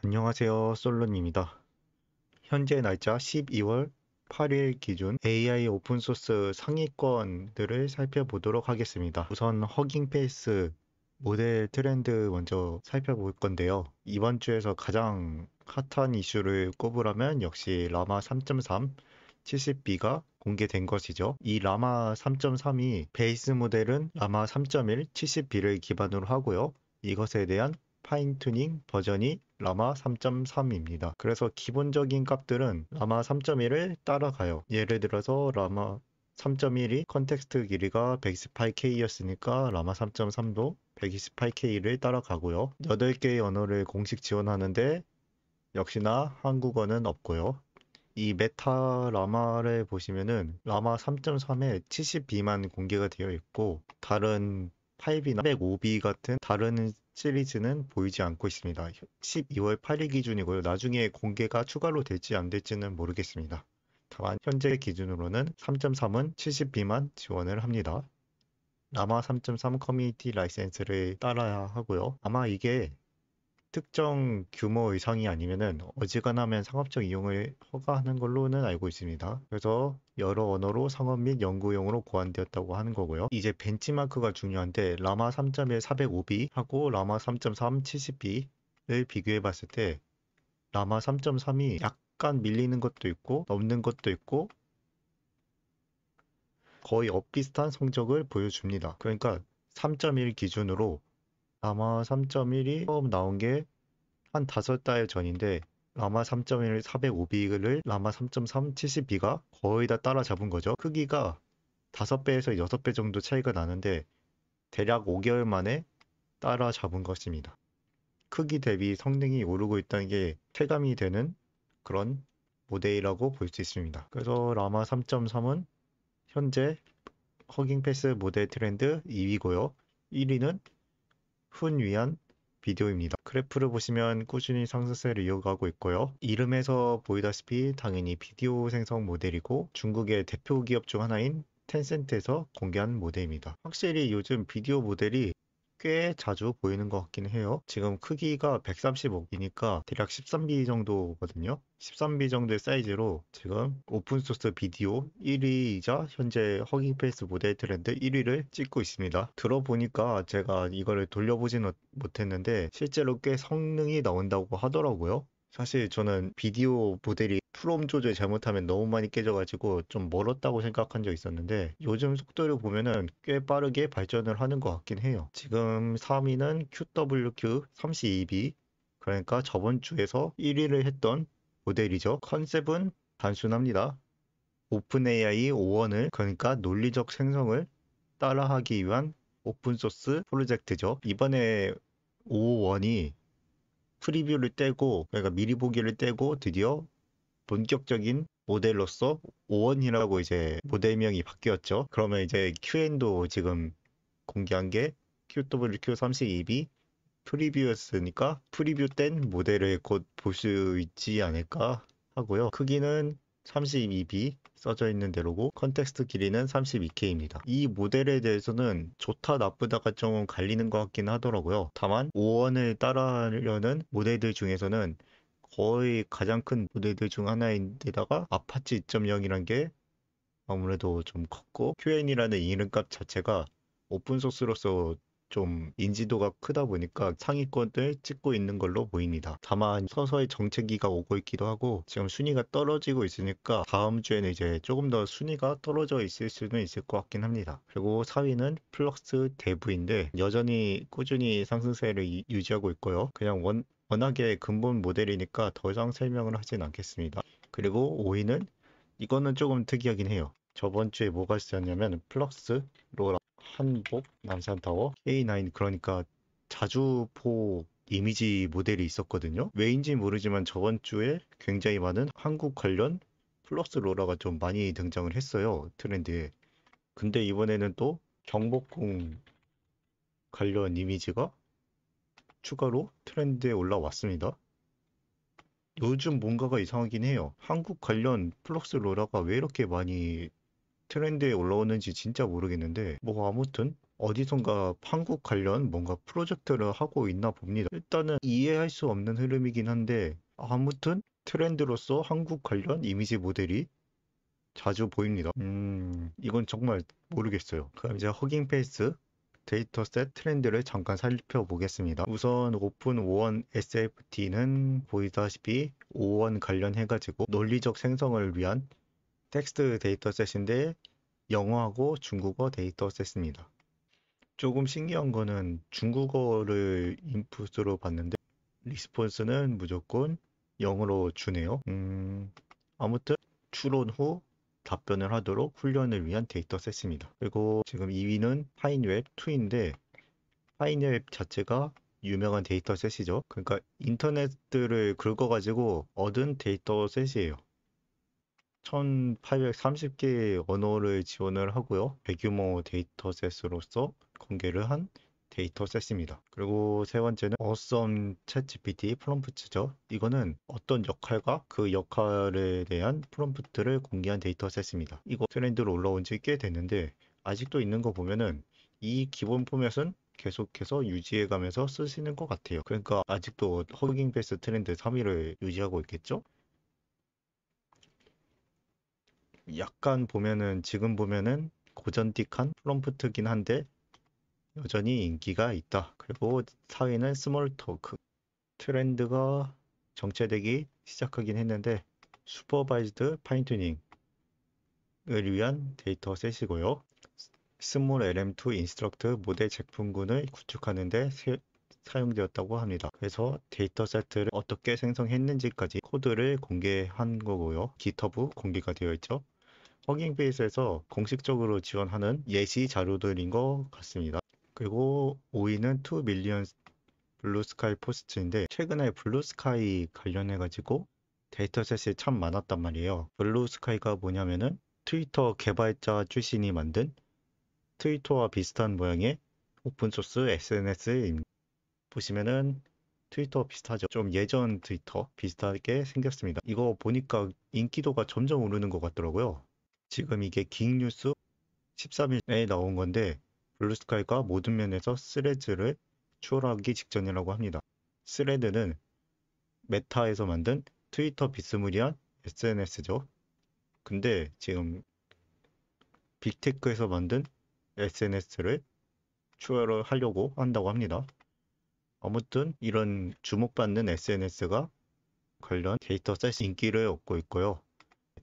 안녕하세요, 솔로님입니다. 현재 날짜 12월 8일 기준 AI 오픈소스 상위권들을 살펴보도록 하겠습니다. 우선 허깅페이스 모델 트렌드 먼저 살펴볼 건데요. 이번 주에서 가장 핫한 이슈를 꼽으라면 역시 라마 3.3 70B가 공개된 것이죠. 이 라마 3.3이 베이스 모델은 라마 3.1 70B를 기반으로 하고요. 이것에 대한 파인튜닝 버전이 라마 3.3입니다. 그래서 기본적인 값들은 라마 3.1을 따라가요. 예를 들어서 라마 3.1이 컨텍스트 길이가 128K였으니까 라마 3.3도 128K를 따라가고요. 8개의 언어를 공식 지원하는데 역시나 한국어는 없고요. 이 메타 라마를 보시면은 라마 3.3에 70B만 공개가 되어 있고 다른 8B나 105B 같은 다른 시리즈는 보이지 않고 있습니다. 12월 8일 기준이고요. 나중에 공개가 추가로 될지 안 될지는 모르겠습니다. 다만 현재 기준으로는 3.3은 70B만 지원을 합니다. 라마 3.3 커뮤니티 라이센스를 따라야 하고요. 아마 이게 특정 규모 이상이 아니면은 어지간하면 상업적 이용을 허가하는 걸로는 알고 있습니다. 그래서 여러 언어로 상업 및 연구용으로 고안되었다고 하는 거고요. 이제 벤치마크가 중요한데 라마 3.1 405B 하고 라마 3.3 70B를 비교해 봤을 때 라마 3.3이 약간 밀리는 것도 있고 넘는 것도 있고 거의 엇비슷한 성적을 보여줍니다. 그러니까 3.1 기준으로 라마 3.1이 처음 나온 게 한 5달 전인데 라마 3.1 405B를 라마 3.3 70B가 거의 다 따라잡은 거죠. 크기가 5배에서 6배 정도 차이가 나는데 대략 5개월 만에 따라잡은 것입니다. 크기 대비 성능이 오르고 있다는 게 체감이 되는 그런 모델이라고 볼 수 있습니다. 그래서 라마 3.3은 현재 허깅패스 모델 트렌드 2위고요. 1위는 훈위안 비디오입니다. 그래프를 보시면 꾸준히 상승세를 이어가고 있고요. 이름에서 보이다시피 당연히 비디오 생성 모델이고 중국의 대표 기업 중 하나인 텐센트에서 공개한 모델입니다. 확실히 요즘 비디오 모델이 꽤 자주 보이는 것 같긴 해요. 지금 크기가 135이니까 대략 13B 정도거든요. 13B 정도의 사이즈로 지금 오픈소스 비디오 1위이자 현재 허깅페이스 모델 트렌드 1위를 찍고 있습니다. 들어보니까 제가 이거를 돌려보지는 못했는데 실제로 꽤 성능이 나온다고 하더라고요. 사실 저는 비디오 모델이 프롬 조절 잘못하면 너무 많이 깨져가지고 좀 멀었다고 생각한 적 있었는데 요즘 속도를 보면은 꽤 빠르게 발전을 하는 것 같긴 해요. 지금 3위는 QWQ32B 그러니까 저번 주에서 1위를 했던 모델이죠. 컨셉은 단순합니다. 오픈 AI 5원을 그러니까 논리적 생성을 따라하기 위한 오픈소스 프로젝트죠. 이번에 5원이 프리뷰를 떼고 그러니까 미리 보기를 떼고 드디어 본격적인 모델로서 5원이라고 이제 모델명이 바뀌었죠. 그러면 이제 QN도 지금 공개한 게 QWQ32B 프리뷰였으니까 프리뷰 땐 모델을 곧 볼 수 있지 않을까 하고요. 크기는 32B 써져 있는 대로고 컨텍스트 길이는 32K입니다. 이 모델에 대해서는 좋다 나쁘다가 좀 갈리는 것 같긴 하더라고요. 다만 5원을 따라하려는 모델들 중에서는 거의 가장 큰 모델들 중 하나인데다가 아파치 2.0이란 게 아무래도 좀 컸고 QN이라는 이름값 자체가 오픈소스로서 좀 인지도가 크다 보니까 상위권을 찍고 있는 걸로 보입니다. 다만 서서히 정체기가 오고 있기도 하고 지금 순위가 떨어지고 있으니까 다음 주에는 이제 조금 더 순위가 떨어져 있을 수는 있을 것 같긴 합니다. 그리고 4위는 플럭스 데브인데 여전히 꾸준히 상승세를 유지하고 있고요. 그냥 워낙에 근본 모델이니까 더 이상 설명을 하진 않겠습니다. 그리고 5위는 이거는 조금 특이하긴 해요. 저번 주에 뭐가 있었냐면 플럭스, 로라, 한복, 남산타워, K9 그러니까 자주포 이미지 모델이 있었거든요. 왜인지 모르지만 저번 주에 굉장히 많은 한국 관련 플럭스 로라가 좀 많이 등장을 했어요. 트렌드에. 근데 이번에는 또 경복궁 관련 이미지가 추가로 트렌드에 올라왔습니다. 요즘 뭔가가 이상하긴 해요. 한국 관련 플럭스 로라가 왜 이렇게 많이 트렌드에 올라오는지 진짜 모르겠는데 뭐 아무튼 어디선가 한국 관련 뭔가 프로젝트를 하고 있나 봅니다. 일단은 이해할 수 없는 흐름이긴 한데 아무튼 트렌드로서 한국 관련 이미지 모델이 자주 보입니다. 이건 정말 모르겠어요. 그럼 이제 허깅페이스 데이터셋 트렌드를 잠깐 살펴보겠습니다. 우선 오픈 5원 SFT는 보이다시피 5원 관련해가지고 논리적 생성을 위한 텍스트 데이터셋인데 영어하고 중국어 데이터셋입니다. 조금 신기한 거는 중국어를 인풋으로 봤는데 리스폰스는 무조건 영어로 주네요. 아무튼 추론 후 답변을 하도록 훈련을 위한 데이터셋입니다. 그리고 지금 2위는 파인웹 2인데 파인웹 자체가 유명한 데이터셋이죠. 그러니까 인터넷들을 긁어가지고 얻은 데이터셋이에요. 1830개의 언어를 지원을 하고요. 대규모 데이터셋으로서 공개를 한 데이터셋입니다. 그리고 세 번째는 어썸 챗GPT 프롬프트죠. 이거는 어떤 역할과 그 역할에 대한 프롬프트를 공개한 데이터셋입니다. 이거 트렌드로 올라온 지 꽤 됐는데 아직도 있는 거 보면은 이 기본 포맷은 계속해서 유지해가면서 쓰시는 것 같아요. 그러니까 아직도 허깅 페이스 트렌드 3위를 유지하고 있겠죠? 약간 보면은 지금 보면은 고전틱한 프롬프트긴 한데 여전히 인기가 있다. 그리고 4위는 스몰 토크. 트렌드가 정체되기 시작하긴 했는데 슈퍼바이즈드 파인튜닝을 위한 데이터셋이고요. 스몰 LM2 인스트럭트 모델 제품군을 구축하는데 사용되었다고 합니다. 그래서 데이터셋을 어떻게 생성했는지까지 코드를 공개한 거고요. GitHub 공개가 되어 있죠. 허깅페이스에서 공식적으로 지원하는 예시 자료들인 것 같습니다. 그리고 5위는 2 밀리언 블루스카이 포스트인데 최근에 블루스카이 관련해가지고 데이터셋이 참 많았단 말이에요. 블루스카이가 뭐냐면은 트위터 개발자 출신이 만든 트위터와 비슷한 모양의 오픈소스 SNS입니다. 보시면은 트위터 비슷하죠. 좀 예전 트위터 비슷하게 생겼습니다. 이거 보니까 인기도가 점점 오르는 것 같더라고요. 지금 이게 긱뉴스 13일에 나온 건데 블루스카이가 모든 면에서 스레즈를 추월하기 직전이라고 합니다. 스레드는 메타에서 만든 트위터 비스무리한 SNS죠. 근데 지금 빅테크에서 만든 SNS를 추월을 하려고 한다고 합니다. 아무튼 이런 주목받는 SNS가 관련 데이터셋 인기를 얻고 있고요.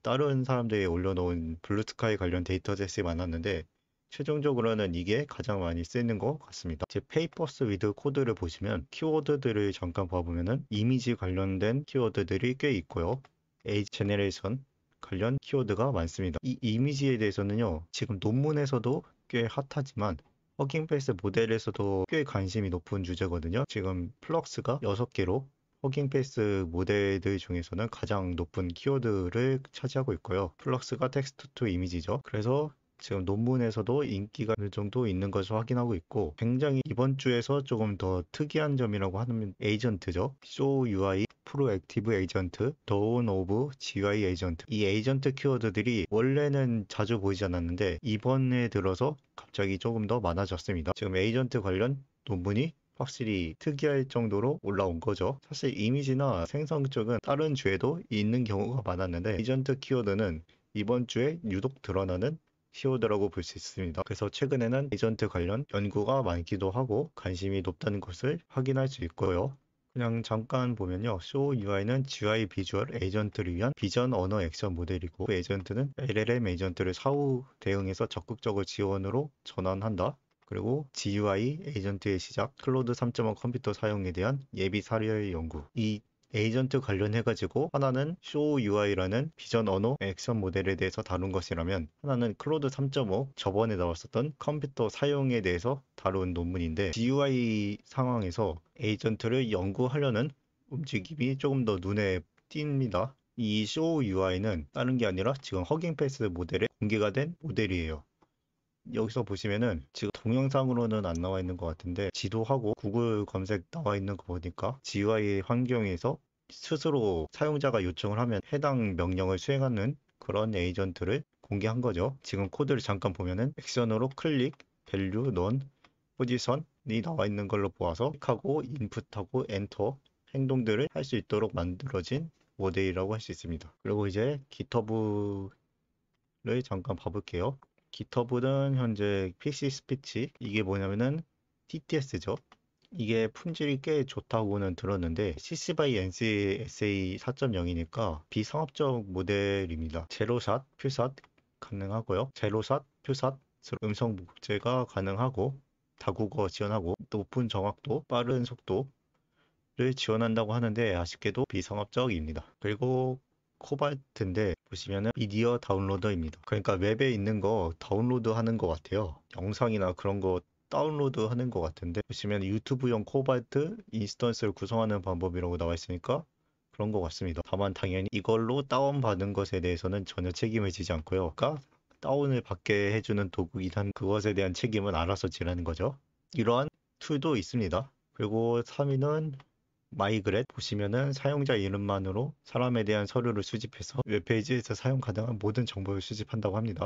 다른 사람들이 올려놓은 블루스카이 관련 데이터셋이 많았는데 최종적으로는 이게 가장 많이 쓰이는 것 같습니다. 제 페이퍼스 위드 코드를 보시면 키워드들을 잠깐 봐보면은 이미지 관련된 키워드들이 꽤 있고요. 에이지 제네레이션 관련 키워드가 많습니다. 이 이미지에 대해서는요, 지금 논문에서도 꽤 핫하지만 허깅페이스 모델에서도 꽤 관심이 높은 주제거든요. 지금 플럭스가 6개로 허깅페이스 모델들 중에서는 가장 높은 키워드를 차지하고 있고요. 플럭스가 텍스트 투 이미지죠. 그래서 지금 논문에서도 인기가 어느 정도 있는 것을 확인하고 있고 굉장히 이번 주에서 조금 더 특이한 점이라고 하면 에이전트죠. show UI 프로액티브 에이전트, dawn of GUI 에이전트. 이 에이전트 키워드들이 원래는 자주 보이지 않았는데 이번에 들어서 갑자기 조금 더 많아졌습니다. 지금 에이전트 관련 논문이 확실히 특이할 정도로 올라온 거죠. 사실 이미지나 생성 쪽은 다른 주에도 있는 경우가 많았는데 에이전트 키워드는 이번 주에 유독 드러나는 키워드라고 볼 수 있습니다. 그래서 최근에는 에이전트 관련 연구가 많기도 하고 관심이 높다는 것을 확인할 수 있고요. 그냥 잠깐 보면요. show UI는 GUI 비주얼 에이전트를 위한 비전 언어 액션 모델이고 그 에이전트는 LLM 에이전트를 사후 대응해서 적극적으로 지원으로 전환한다. 그리고 GUI 에이전트의 시작, 클로드 3.5 컴퓨터 사용에 대한 예비 사례의 연구. 이 에이전트 관련해가지고 하나는 show UI라는 비전 언어 액션 모델에 대해서 다룬 것이라면 하나는 클로드 3.5 저번에 나왔었던 컴퓨터 사용에 대해서 다룬 논문인데 GUI 상황에서 에이전트를 연구하려는 움직임이 조금 더 눈에 띕니다. 이 show UI는 다른 게 아니라 지금 허깅페이스 모델에 공개가 된 모델이에요. 여기서 보시면은 지금 동영상으로는 안 나와 있는 것 같은데 지도하고 구글 검색 나와 있는 거 보니까 GUI 환경에서 스스로 사용자가 요청을 하면 해당 명령을 수행하는 그런 에이전트를 공개한 거죠. 지금 코드를 잠깐 보면은 액션으로 클릭, 밸류, 넌, 포지션이 나와 있는 걸로 보아서 클릭하고 인풋하고 엔터 행동들을 할 수 있도록 만들어진 모델이라고 할 수 있습니다. 그리고 이제 GitHub를 잠깐 봐볼게요. GitHub는 현재 PC 스피치, 이게 뭐냐면은 TTS죠. 이게 품질이 꽤 좋다고는 들었는데 CC by NC SA 4.0이니까 비상업적 모델입니다. 제로샷, 퓨샷 가능하고요. 제로샷, 퓨샷 음성 복제가 가능하고 다국어 지원하고 높은 정확도, 빠른 속도를 지원한다고 하는데 아쉽게도 비상업적입니다. 그리고 코발트인데 보시면은 미디어 다운로더입니다. 그러니까 웹에 있는 거 다운로드 하는 것 같아요. 영상이나 그런 거 다운로드 하는 것 같은데 보시면 유튜브용 코발트 인스턴스를 구성하는 방법이라고 나와 있으니까 그런 것 같습니다. 다만 당연히 이걸로 다운받은 것에 대해서는 전혀 책임을 지지 않고요. 그러니까 다운을 받게 해주는 도구이긴 한 그것에 대한 책임은 알아서 지라는 거죠. 이러한 툴도 있습니다. 그리고 3위는 마이그렛 보시면은 사용자 이름만으로 사람에 대한 서류를 수집해서 웹페이지에서 사용 가능한 모든 정보를 수집한다고 합니다.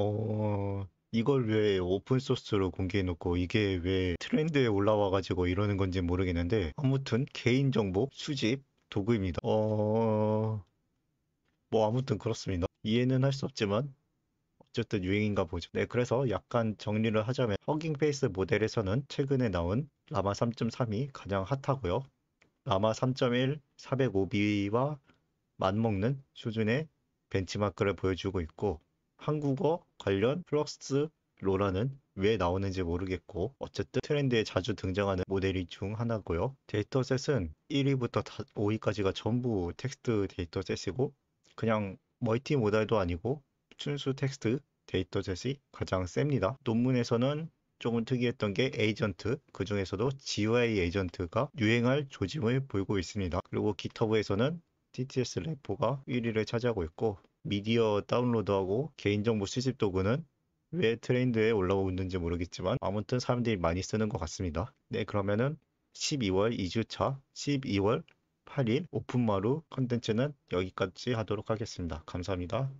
이걸 왜 오픈소스로 공개해놓고 이게 왜 트렌드에 올라와가지고 이러는 건지 모르겠는데 아무튼 개인정보 수집 도구입니다. 뭐 아무튼 그렇습니다. 이해는 할 수 없지만 어쨌든 유행인가 보죠. 네, 그래서 약간 정리를 하자면 허깅 페이스 모델에서는 최근에 나온 라마 3.3이 가장 핫하고요. 라마 3.1 405B와 맞먹는 수준의 벤치마크를 보여주고 있고 한국어 관련 플럭스 로라는 왜 나오는지 모르겠고 어쨌든 트렌드에 자주 등장하는 모델이 중 하나고요. 데이터셋은 1위부터 5위까지가 전부 텍스트 데이터셋이고 그냥 멀티 모달도 아니고 순수 텍스트 데이터셋이 가장 셉니다. 논문에서는 조금 특이했던 게 에이전트, 그 중에서도 GUI 에이전트가 유행할 조짐을 보이고 있습니다. 그리고 GitHub에서는 TTS 레포가 1위를 차지하고 있고 미디어 다운로드하고 개인정보 수집 도구는 왜 트렌드에 올라오고 있는지 모르겠지만 아무튼 사람들이 많이 쓰는 것 같습니다. 네, 그러면은 12월 2주차 12월 8일 오픈마루 컨텐츠는 여기까지 하도록 하겠습니다. 감사합니다.